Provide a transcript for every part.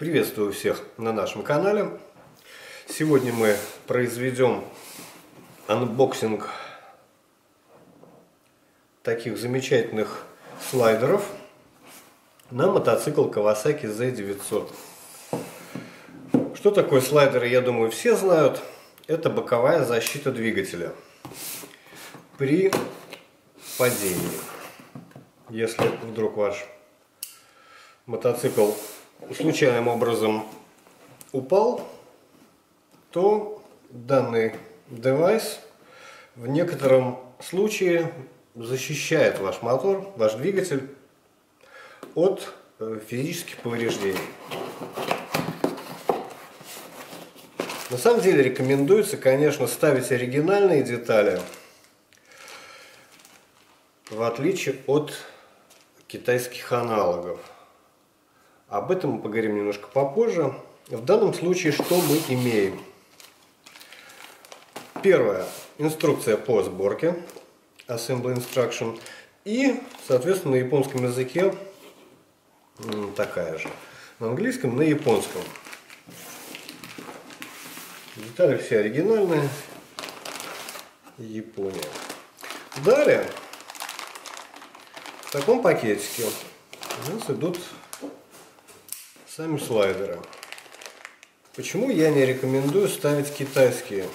Приветствую всех на нашем канале. Сегодня мы произведем анбоксинг таких замечательных слайдеров на мотоцикл Kawasaki Z900. Что такое слайдеры, я думаю, все знают. Это боковая защита двигателя при падении. Если вдруг ваш мотоцикл случайным образом упал, то данный девайс в некотором случае защищает ваш мотор, ваш двигатель от физических повреждений. На самом деле рекомендуется, конечно, ставить оригинальные детали, в отличие от китайских аналогов. Об этом мы поговорим немножко попозже. В данном случае что мы имеем? Первое. Инструкция по сборке. Assembly Instruction. И, соответственно, на японском языке такая же. На английском, на японском. Детали все оригинальные. Япония. Далее, в таком пакетике у нас идут сами слайдеры. Почему я не рекомендую ставить китайские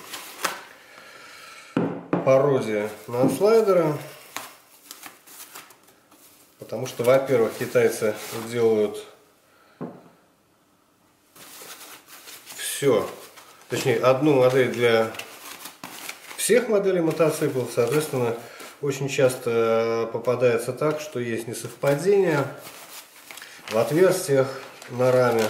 пародии на слайдеры? Потому что, во-первых, китайцы делают все, точнее, одну модель для всех моделей мотоциклов. Соответственно, очень часто попадается так, что есть несовпадения в отверстиях на раме.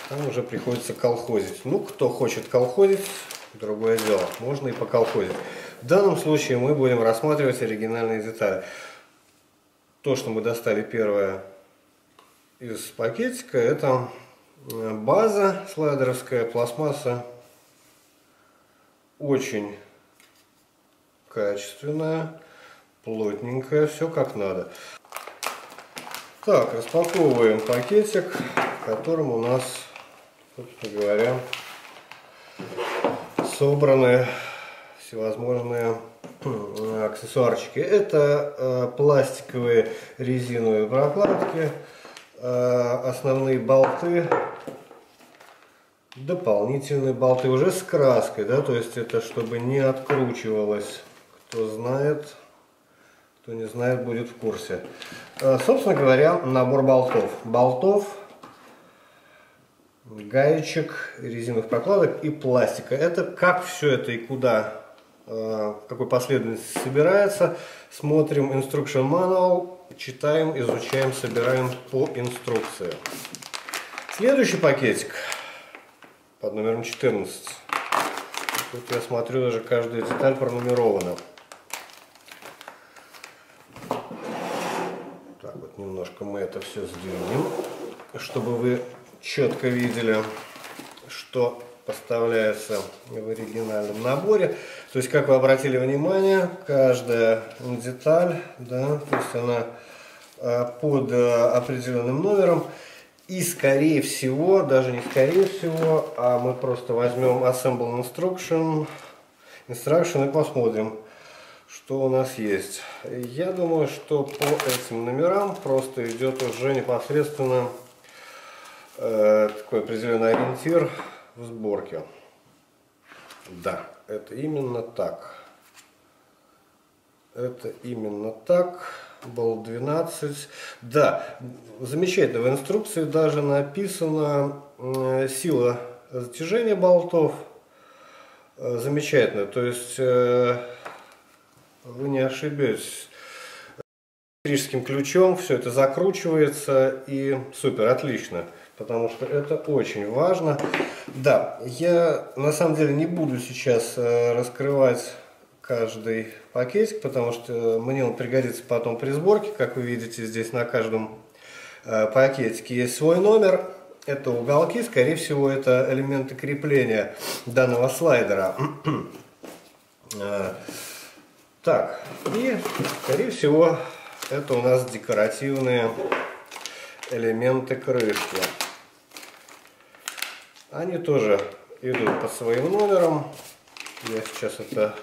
Там уже приходится колхозить. Ну, кто хочет колхозить, другое дело. Можно и поколхозить. В данном случае мы будем рассматривать оригинальные детали. То, что мы достали первое из пакетика, это база слайдеровская, пластмасса. Очень качественная, плотненькая, все как надо. Так, распаковываем пакетик, в котором у нас, собственно говоря, собраны всевозможные аксессуарчики. Это пластиковые резиновые прокладки, основные болты, дополнительные болты уже с краской, да, то есть это чтобы не откручивалось. Кто знает, кто не знает, будет в курсе. Собственно говоря, набор болтов, гаечек, резиновых прокладок и пластика. Это как все это и куда, в какой последовательности собирается. Смотрим Instruction Manual, читаем, изучаем, собираем по инструкции. Следующий пакетик под номером 14. Тут я смотрю, даже каждая деталь пронумерована. Так вот, немножко мы это все сдвинем, чтобы вы четко видели, что поставляется в оригинальном наборе. То есть, как вы обратили внимание, каждая деталь, да, то есть она под определенным номером. И скорее всего, даже не скорее всего, а мы просто возьмем Assemble Instruction и посмотрим, что у нас есть. Я думаю, что по этим номерам просто идет уже непосредственно такой определенный ориентир в сборке. Да, это именно так. Это именно так. Болт 12. Да, замечательно. В инструкции даже написана сила затяжения болтов. Замечательно. То есть вы не ошибетесь. Электрическим ключом все это закручивается и супер, отлично. Потому что это очень важно. Да, я на самом деле не буду сейчас раскрывать каждый пакетик, потому что мне он пригодится потом при сборке. Как вы видите, здесь на каждом пакетике есть свой номер. Это уголки, скорее всего, это элементы крепления данного слайдера. Так, и скорее всего, это у нас декоративные элементы крышки. Они тоже идут по своим номерам. Я сейчас это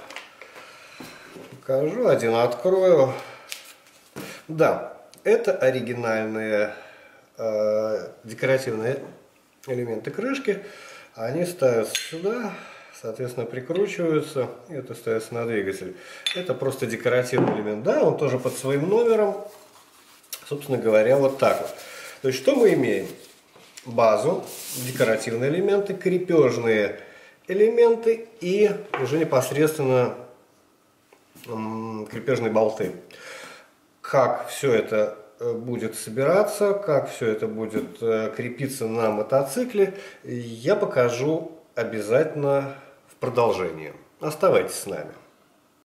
покажу. Один открою. Да, это оригинальные декоративные элементы крышки. Они ставятся сюда, соответственно, прикручиваются. И это ставится на двигатель. Это просто декоративный элемент. Да, он тоже под своим номером. Собственно говоря, вот так вот. То есть, что мы имеем? Базу, декоративные элементы, крепежные элементы и уже непосредственно крепежные болты. Как все это будет собираться, как все это будет крепиться на мотоцикле, я покажу обязательно в продолжении. Оставайтесь с нами.